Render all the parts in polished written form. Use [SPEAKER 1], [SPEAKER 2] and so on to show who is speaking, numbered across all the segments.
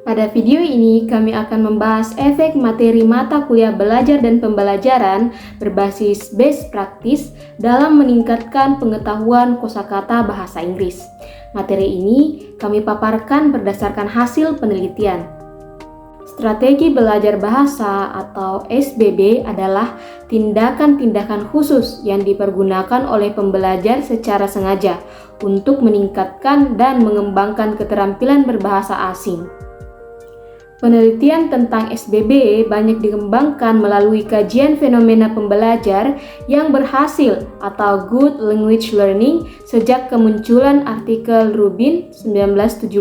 [SPEAKER 1] Pada video ini, kami akan membahas efek materi mata kuliah belajar dan pembelajaran berbasis best practice dalam meningkatkan pengetahuan kosakata bahasa Inggris. Materi ini kami paparkan berdasarkan hasil penelitian. Strategi belajar bahasa atau SBB adalah tindakan-tindakan khusus yang dipergunakan oleh pembelajar secara sengaja untuk meningkatkan dan mengembangkan keterampilan berbahasa asing. Penelitian tentang SBB banyak dikembangkan melalui kajian fenomena pembelajar yang berhasil atau Good Language Learning sejak kemunculan artikel Rubin 1975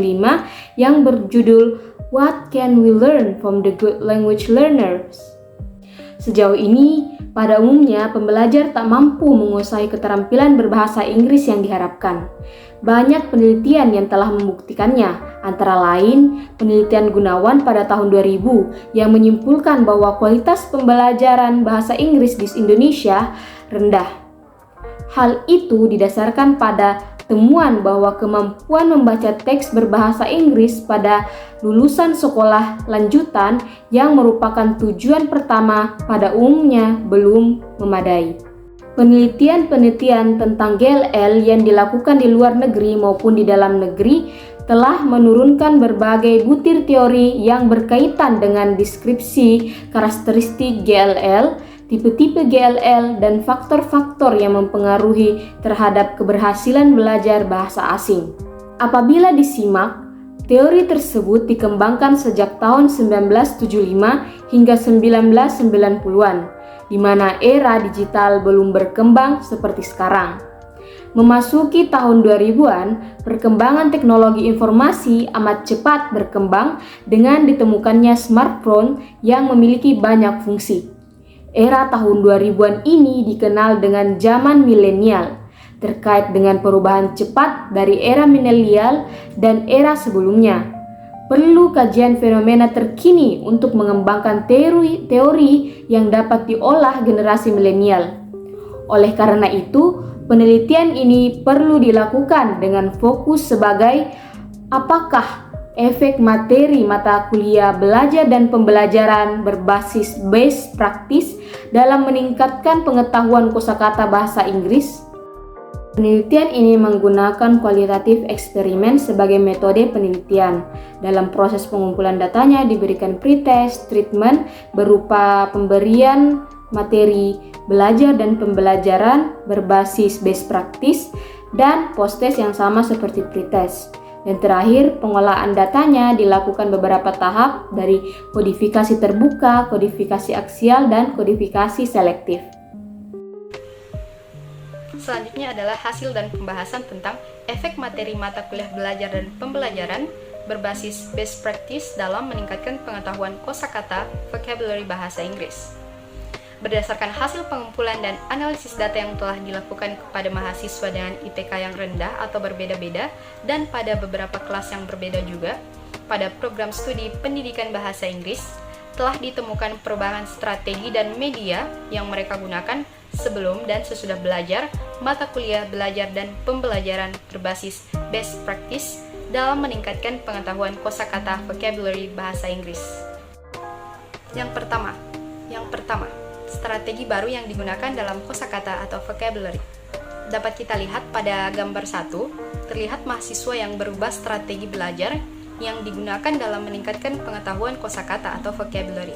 [SPEAKER 1] yang berjudul What Can We Learn from the Good Language Learners? Sejauh ini, pada umumnya pembelajar tak mampu menguasai keterampilan berbahasa Inggris yang diharapkan. Banyak penelitian yang telah membuktikannya, antara lain penelitian Gunawan pada tahun 2000 yang menyimpulkan bahwa kualitas pembelajaran bahasa Inggris di Indonesia rendah. Hal itu didasarkan pada temuan bahwa kemampuan membaca teks berbahasa Inggris pada lulusan sekolah lanjutan yang merupakan tujuan pertama pada umumnya belum memadai. Penelitian-penelitian tentang GLL yang dilakukan di luar negeri maupun di dalam negeri telah menurunkan berbagai butir teori yang berkaitan dengan deskripsi karakteristik GLL, tipe-tipe GLL, dan faktor-faktor yang mempengaruhi terhadap keberhasilan belajar bahasa asing. Apabila disimak, teori tersebut dikembangkan sejak tahun 1975 hingga 1990-an, di mana era digital belum berkembang seperti sekarang. Memasuki tahun 2000-an, perkembangan teknologi informasi amat cepat berkembang dengan ditemukannya smartphone yang memiliki banyak fungsi. Era tahun 2000-an ini dikenal dengan zaman milenial, terkait dengan perubahan cepat dari era milenial dan era sebelumnya. Perlu kajian fenomena terkini untuk mengembangkan teori yang dapat diolah generasi milenial. Oleh karena itu, penelitian ini perlu dilakukan dengan fokus sebagai apakah efek materi mata kuliah belajar dan pembelajaran berbasis best practice dalam meningkatkan pengetahuan kosakata bahasa Inggris. Penelitian ini menggunakan kualitatif eksperimen sebagai metode penelitian. Dalam proses pengumpulan datanya diberikan pretest treatment berupa pemberian materi belajar dan pembelajaran berbasis best practice dan post-test yang sama seperti pretest. Dan terakhir, pengolahan datanya dilakukan beberapa tahap dari kodifikasi terbuka, kodifikasi aksial, dan kodifikasi selektif.
[SPEAKER 2] Selanjutnya adalah hasil dan pembahasan tentang efek materi mata kuliah belajar dan pembelajaran berbasis best practice dalam meningkatkan pengetahuan kosakata vocabulary bahasa Inggris. Berdasarkan hasil pengumpulan dan analisis data yang telah dilakukan kepada mahasiswa dengan IPK yang rendah atau berbeda-beda dan pada beberapa kelas yang berbeda juga, pada program studi pendidikan bahasa Inggris, telah ditemukan perubahan strategi dan media yang mereka gunakan sebelum dan sesudah belajar mata kuliah belajar dan pembelajaran berbasis best practice dalam meningkatkan pengetahuan kosakata vocabulary bahasa Inggris. Yang pertama, strategi baru yang digunakan dalam kosakata atau vocabulary. Dapat kita lihat pada gambar 1, terlihat mahasiswa yang berubah strategi belajar yang digunakan dalam meningkatkan pengetahuan kosakata atau vocabulary.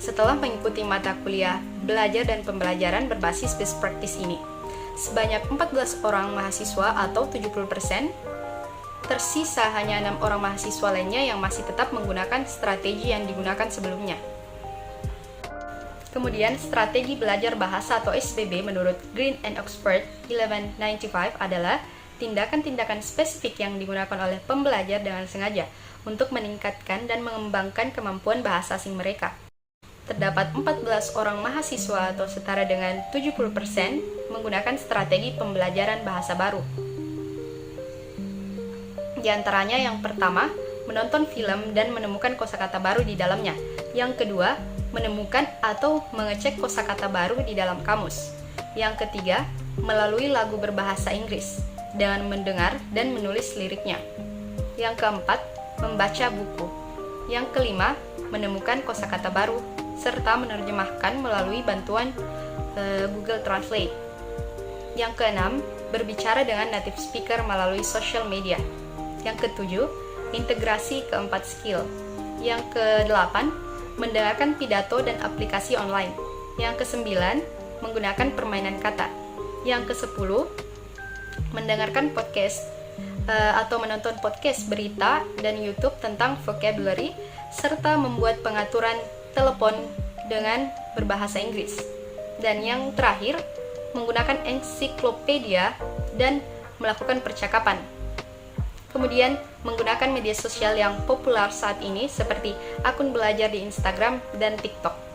[SPEAKER 2] Setelah mengikuti mata kuliah belajar dan pembelajaran berbasis best practice ini, sebanyak 14 orang mahasiswa atau 70%, tersisa hanya 6 orang mahasiswa lainnya yang masih tetap menggunakan strategi yang digunakan sebelumnya. Kemudian, strategi belajar bahasa atau SBB menurut Green and Oxford 1195 adalah tindakan-tindakan spesifik yang digunakan oleh pembelajar dengan sengaja untuk meningkatkan dan mengembangkan kemampuan bahasa asing mereka. Terdapat 14 orang mahasiswa atau setara dengan 70% menggunakan strategi pembelajaran bahasa baru. Di antaranya yang pertama, menonton film dan menemukan kosakata baru di dalamnya. Yang kedua, menemukan atau mengecek kosakata baru di dalam kamus. Yang ketiga, melalui lagu berbahasa Inggris dengan mendengar dan menulis liriknya. Yang keempat, membaca buku. Yang kelima, menemukan kosakata baru serta menerjemahkan melalui bantuan Google Translate. Yang keenam, berbicara dengan native speaker melalui social media. Yang ketujuh, integrasi keempat skill. Yang kedelapan, mendengarkan pidato dan aplikasi online. Yang kesembilan, menggunakan permainan kata. Yang kesepuluh, mendengarkan podcast atau menonton podcast berita dan YouTube tentang vocabulary, serta membuat pengaturan telepon dengan berbahasa Inggris. Dan yang terakhir, menggunakan ensiklopedia dan melakukan percakapan. Kemudian, menggunakan media sosial yang populer saat ini seperti akun belajar di Instagram dan TikTok.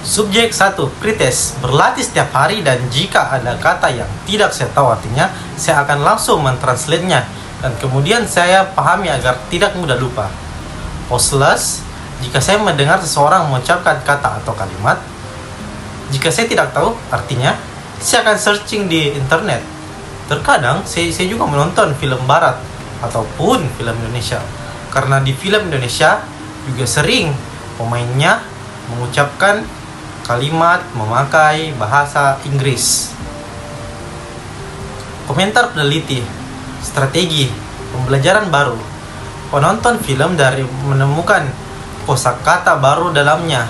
[SPEAKER 3] Subjek 1. Pretest. Berlatih setiap hari dan jika ada kata yang tidak saya tahu artinya, saya akan langsung mentranslate-nya dan kemudian saya pahami agar tidak mudah lupa. Postless. Jika saya mendengar seseorang mengucapkan kata atau kalimat, jika saya tidak tahu artinya, saya akan searching di internet. Terkadang saya juga menonton film barat ataupun film Indonesia, karena di film Indonesia juga sering pemainnya mengucapkan kalimat memakai bahasa Inggris. Komentar peneliti, strategi pembelajaran baru. Penonton film dari menemukan kosakata baru dalamnya.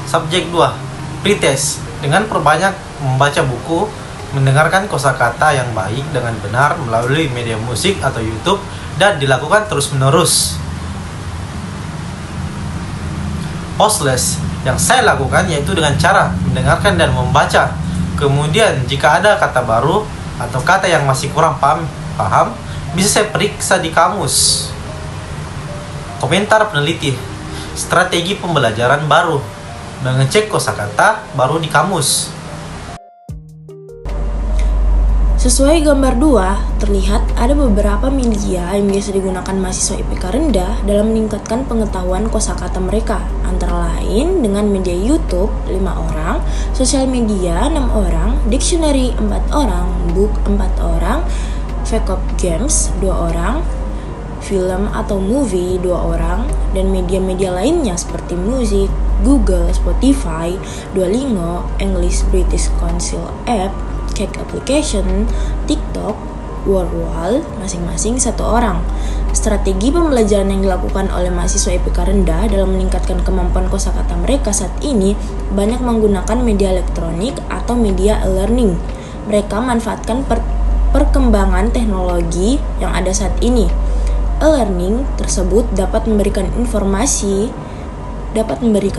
[SPEAKER 3] Subjek 2. Pretest. Dengan perbanyak membaca buku, mendengarkan kosakata yang baik dengan benar melalui media musik atau YouTube dan dilakukan terus-menerus. Postless. Yang saya lakukan yaitu dengan cara mendengarkan dan membaca. Kemudian jika ada kata baru atau kata yang masih kurang paham, bisa saya periksa di kamus. Komentar peneliti, strategi pembelajaran baru, mengecek kosakata baru di kamus.
[SPEAKER 4] Sesuai gambar 2, terlihat ada beberapa media yang biasa digunakan mahasiswa IPK rendah dalam meningkatkan pengetahuan kosakata mereka, antara lain dengan media YouTube 5 orang, sosial media 6 orang, dictionary 4 orang, book 4 orang, VCOP Games 2 orang, film atau movie 2 orang, dan media-media lainnya seperti musik, Google, Spotify, Duolingo, English British Council App, Cake Application, TikTok, Wordwall, masing-masing 1 orang. Strategi pembelajaran yang dilakukan oleh mahasiswa IPK rendah dalam meningkatkan kemampuan kosakata mereka saat ini banyak menggunakan media elektronik atau media e-learning. Mereka manfaatkan perkembangan teknologi yang ada saat ini. E-learning tersebut dapat memberikan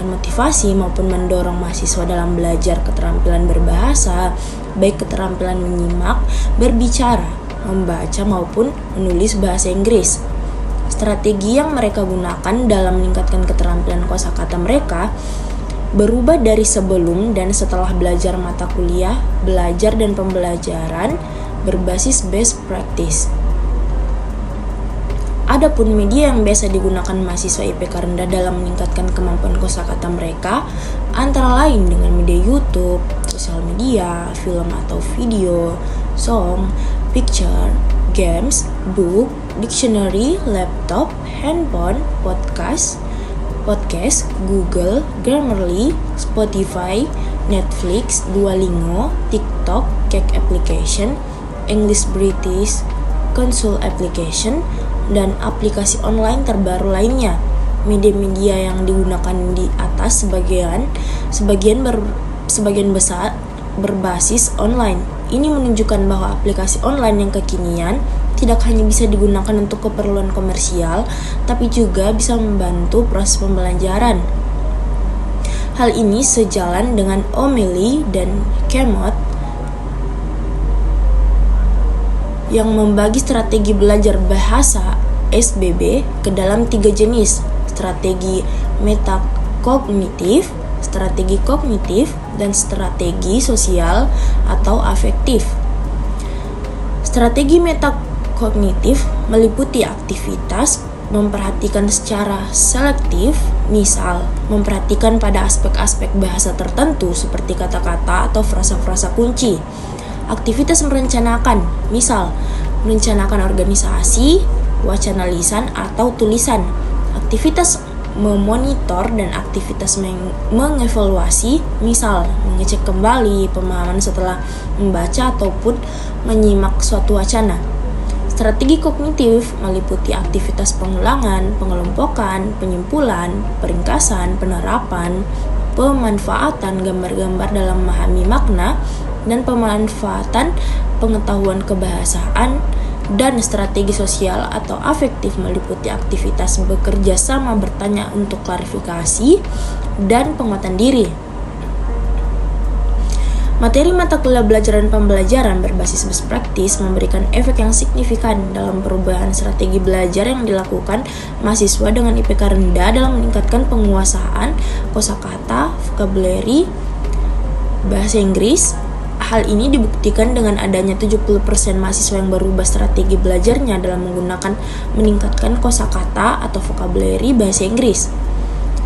[SPEAKER 4] motivasi maupun mendorong mahasiswa dalam belajar keterampilan berbahasa, baik keterampilan menyimak, berbicara, membaca maupun menulis bahasa Inggris. Strategi yang mereka gunakan dalam meningkatkan keterampilan kosakata mereka berubah dari sebelum dan setelah belajar mata kuliah, belajar dan pembelajaran berbasis best practice. Adapun media yang biasa digunakan mahasiswa IPK rendah dalam meningkatkan kemampuan kosakata mereka antara lain dengan media YouTube, sosial media, film atau video, song, picture, games, book, dictionary, laptop, handphone, podcast, Google, Grammarly, Spotify, Netflix, Duolingo, TikTok, Cake Application, English British Council Application, dan aplikasi online terbaru lainnya. Media-media yang digunakan di atas sebagian besar berbasis online. Ini menunjukkan bahwa aplikasi online yang kekinian tidak hanya bisa digunakan untuk keperluan komersial, tapi juga bisa membantu proses pembelajaran. Hal ini sejalan dengan O'Malley dan Kemot yang membagi strategi belajar bahasa SBB ke dalam 3 jenis: strategi metakognitif, strategi kognitif, dan strategi sosial atau afektif. Strategi metakognitif meliputi aktivitas memperhatikan secara selektif, misal memperhatikan pada aspek-aspek bahasa tertentu seperti kata-kata atau frasa-frasa kunci. Aktivitas merencanakan, misal merencanakan organisasi, wacana lisan atau tulisan, aktivitas memonitor dan aktivitas mengevaluasi, misal mengecek kembali pemahaman setelah membaca ataupun menyimak suatu wacana. Strategi kognitif meliputi aktivitas pengulangan, pengelompokan, penyimpulan, peringkasan, penerapan, pemanfaatan gambar-gambar dalam memahami makna, dan pemanfaatan pengetahuan kebahasaan. Dan strategi sosial atau afektif meliputi aktivitas bekerja sama, bertanya untuk klarifikasi, dan penguatan diri. Materi mata kuliah belajar dan pembelajaran berbasis best practice memberikan efek yang signifikan dalam perubahan strategi belajar yang dilakukan mahasiswa dengan IPK rendah dalam meningkatkan penguasaan kosakata, vocabulary, bahasa Inggris. Hal ini dibuktikan dengan adanya 70% mahasiswa yang berubah strategi belajarnya dalam meningkatkan kosakata atau vocabulary bahasa Inggris.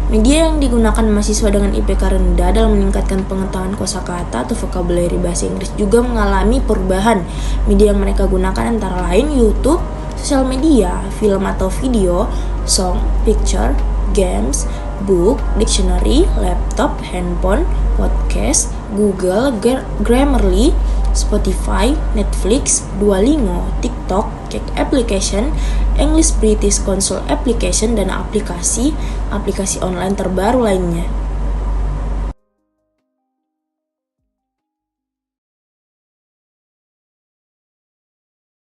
[SPEAKER 4] Media yang digunakan mahasiswa dengan IPK rendah dalam meningkatkan pengetahuan kosakata atau vocabulary bahasa Inggris juga mengalami perubahan. Media yang mereka gunakan antara lain YouTube, sosial media, film atau video, song, picture, games, book, dictionary, laptop, handphone, podcast, Google, Grammarly, Spotify, Netflix, Duolingo, TikTok, Cake Application, English British Console Application, dan aplikasi online terbaru lainnya.